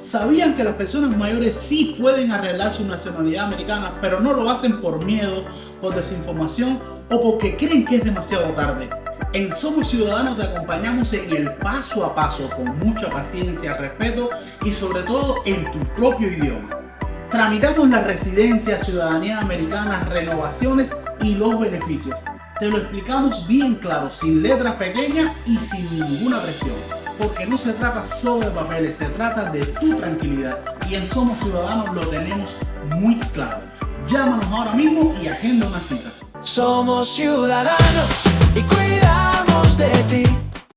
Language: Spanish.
¿Sabían que las personas mayores sí pueden arreglar su nacionalidad americana, pero no lo hacen por miedo, por desinformación o porque creen que es demasiado tarde? En Somos Ciudadanos te acompañamos en el paso a paso con mucha paciencia, respeto y sobre todo en tu propio idioma. Tramitamos la residencia, ciudadanía americana, renovaciones y los beneficios. Te lo explicamos bien claro, sin letras pequeñas y sin ninguna presión. Porque no se trata solo de papeles, se trata de tu tranquilidad. Y en Somos Ciudadanos lo tenemos muy claro. Llámanos ahora mismo y agenda una cita. Somos ciudadanos y cuidamos de ti.